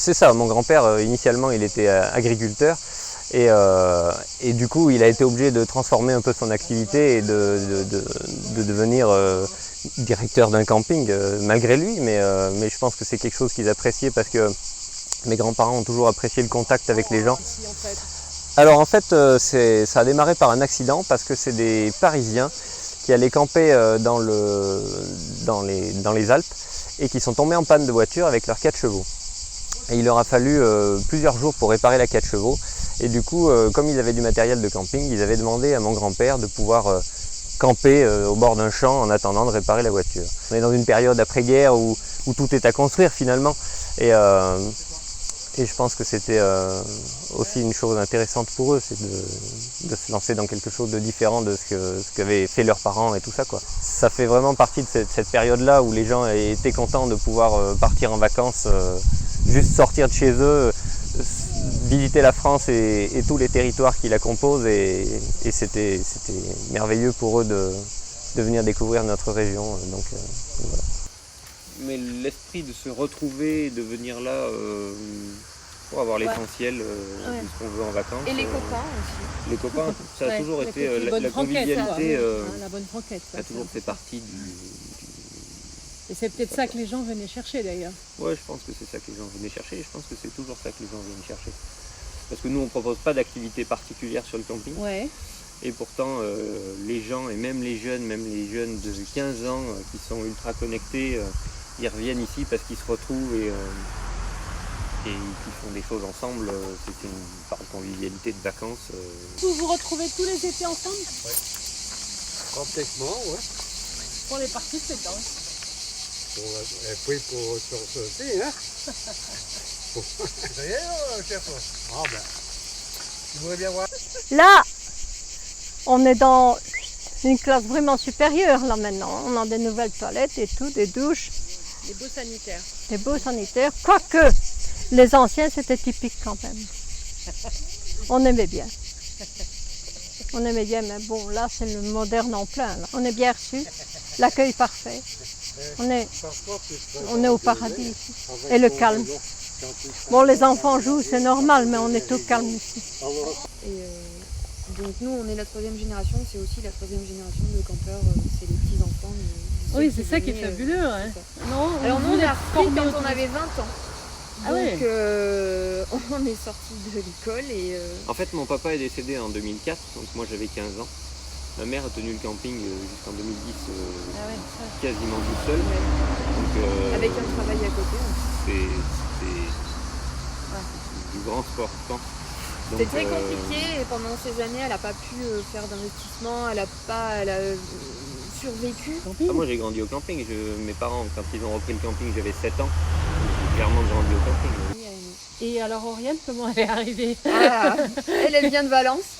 C'est ça, mon grand-père, initialement, il était agriculteur. Et du coup, il a été obligé de transformer un peu son activité et de devenir directeur d'un camping, malgré lui. Mais je pense que c'est quelque chose qu'ils appréciaient parce que mes grands-parents ont toujours apprécié le contact avec les gens. Alors en fait, ça a démarré par un accident parce que c'est des Parisiens qui allaient camper dans les Alpes et qui sont tombés en panne de voiture avec leurs 4 chevaux. Et il leur a fallu plusieurs jours pour réparer la 4 chevaux. Et du coup, comme ils avaient du matériel de camping, ils avaient demandé à mon grand-père de pouvoir camper au bord d'un champ en attendant de réparer la voiture. On est dans une période après-guerre où tout est à construire finalement. Et je pense que c'était aussi une chose intéressante pour eux, c'est de se lancer dans quelque chose de différent de ce qu'avaient fait leurs parents et tout ça, quoi. Ça fait vraiment partie de cette période-là où les gens étaient contents de pouvoir partir en vacances, juste sortir de chez eux, visiter la France et tous les territoires qui la composent, et c'était merveilleux pour eux de venir découvrir notre région. Donc, voilà. Mais l'esprit de se retrouver, de venir là pour avoir l'essentiel de ce qu'on veut en vacances. Et les copains aussi. Les copains, ça a toujours été la convivialité. La bonne franquette. Ça a toujours fait partie Et c'est peut-être ça que les gens venaient chercher d'ailleurs. Ouais, je pense que c'est ça que les gens venaient chercher, et je pense que c'est toujours ça que les gens viennent chercher. Parce que nous, on ne propose pas d'activité particulière sur le camping. Ouais. Et pourtant, les gens, et même les jeunes de 15 ans qui sont ultra connectés, ils reviennent ici parce qu'ils se retrouvent et qu'ils font des choses ensemble. C'est une part de convivialité de vacances. Vous vous retrouvez tous les étés ensemble? Oui. Pratiquement, oui. Pour les parties, c'est dingue. Et puis pour se aussi, hein. Rien, chef. Ah ben, tu voudrais bien voir. Là, on est dans une classe vraiment supérieure, là, maintenant. On a des nouvelles toilettes et tout, des douches. Les beaux sanitaires. Des beaux sanitaires. Quoique, les anciens, c'était typique quand même. On aimait bien. On aimait bien, mais bon, là, c'est le moderne en plein. Là. On est bien reçus. L'accueil parfait. On est au paradis ici. Et le calme. Bon, les enfants jouent, c'est normal, mais on est au calme ici. Et donc nous, on est la 3e génération, c'est aussi la 3e génération de campeurs, c'est les petits-enfants. Oui, c'est ça qui est fabuleux. Hein. Non, alors nous, on a repris quand on avait 20 ans. Ah ouais. Donc on est sortis de l'école et... En fait, mon papa est décédé en 2004, donc moi j'avais 15 ans. Ma mère a tenu le camping jusqu'en 2010 quasiment toute seule. Donc, avec un travail à côté. C'est du grand sport, je pense. C'était très compliqué et pendant ces années, elle n'a pas pu faire d'investissement, elle a survécu. Moi j'ai grandi au camping, mes parents quand ils ont repris le camping j'avais 7 ans, j'ai clairement grandi au camping. Et alors Oriane, comment elle est arrivée? Elle vient de Valence,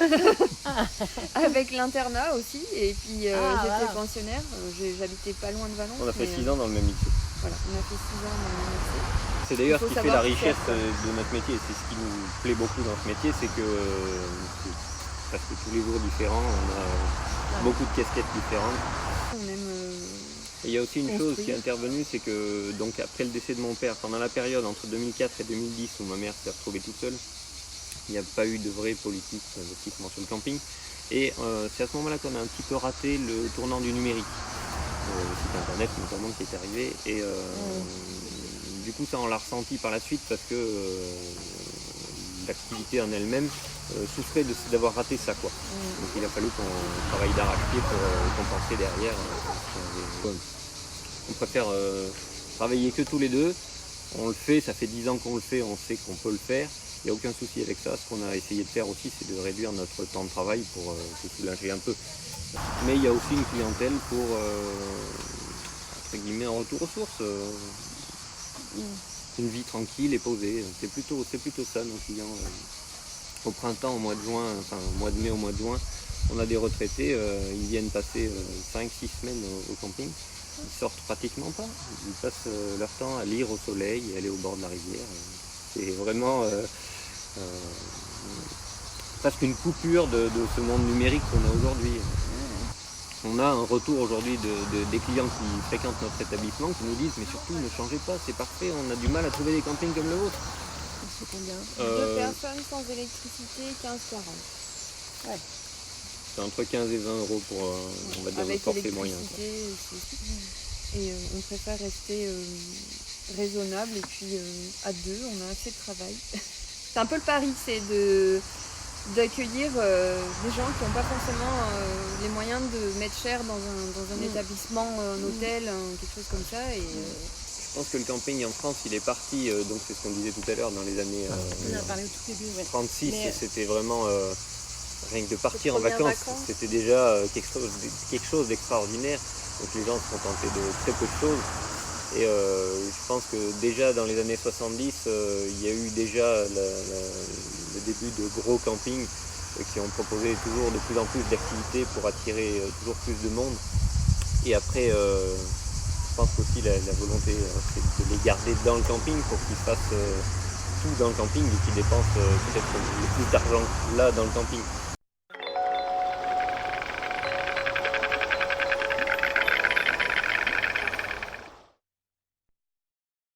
avec l'internat aussi, et puis j'étais pensionnaire, j'habitais pas loin de Valence. On a fait 6 ans dans le même lycée. Voilà, on a fait 6 ans dans le même lycée. C'est d'ailleurs ce qui fait la richesse de notre métier, c'est ce qui nous plaît beaucoup dans ce métier, c'est que parce que tous les jours différents, on a beaucoup de casquettes différentes. On aime et il y a aussi une chose qui est intervenue, c'est que donc après le décès de mon père, pendant la période entre 2004 et 2010 où ma mère s'est retrouvée toute seule, il n'y a pas eu de vraie politique d'investissement sur le camping. Et c'est à ce moment-là qu'on a un petit peu raté le tournant du numérique. Le site internet notamment qui est arrivé. Et du coup ça on l'a ressenti par la suite parce que l'activité en elle-même souffrait d'avoir raté ça, quoi. Donc il a fallu qu'on travaille d'arrache-pied pour compenser derrière. On préfère travailler que tous les deux. On le fait, ça fait 10 ans qu'on le fait, on sait qu'on peut le faire. Il n'y a aucun souci avec ça. Ce qu'on a essayé de faire aussi, c'est de réduire notre temps de travail pour se soulager un peu. Mais il y a aussi une clientèle pour, entre guillemets, un retour aux sources. Une vie tranquille et posée. C'est plutôt ça, nos clients. Au printemps, au mois de juin, enfin au mois de mai, au mois de juin, on a des retraités, ils viennent passer 5-6 semaines au camping. Ils sortent pratiquement pas. Ils passent leur temps à lire au soleil et aller au bord de la rivière. C'est vraiment presque une coupure de ce monde numérique qu'on a aujourd'hui. On a un retour aujourd'hui des clients qui fréquentent notre établissement qui nous disent mais surtout ne changez pas, c'est parfait, on a du mal à trouver des campings comme le vôtre. c'est combien? Deux personnes sans électricité, 15,40. C'est entre 15 et 20 euros pour, on va dire, le Avec forfait moyen. Quoi. Et on préfère rester raisonnable et puis à deux, on a assez de travail. C'est un peu le pari, c'est d'accueillir des gens qui n'ont pas forcément les moyens de mettre cher dans un établissement, un hôtel, quelque chose comme ça. Et, Je pense que le camping en France, il est parti, donc c'est ce qu'on disait tout à l'heure, dans les années On en a parlé au tout début, ouais. 36, Mais- c'était vraiment rien que de partir en premières vacances, vacances. c'était déjà quelque chose d'extraordinaire. Donc les gens se contentaient de très peu de choses. Et je pense que déjà dans les années 70, il y a eu déjà le début de gros campings qui ont proposé toujours de plus en plus d'activités pour attirer toujours plus de monde. Et après, je pense qu'aussi la volonté, c'est de les garder dans le camping pour qu'ils fassent tout dans le camping et qu'ils dépensent peut-être le plus d'argent là dans le camping.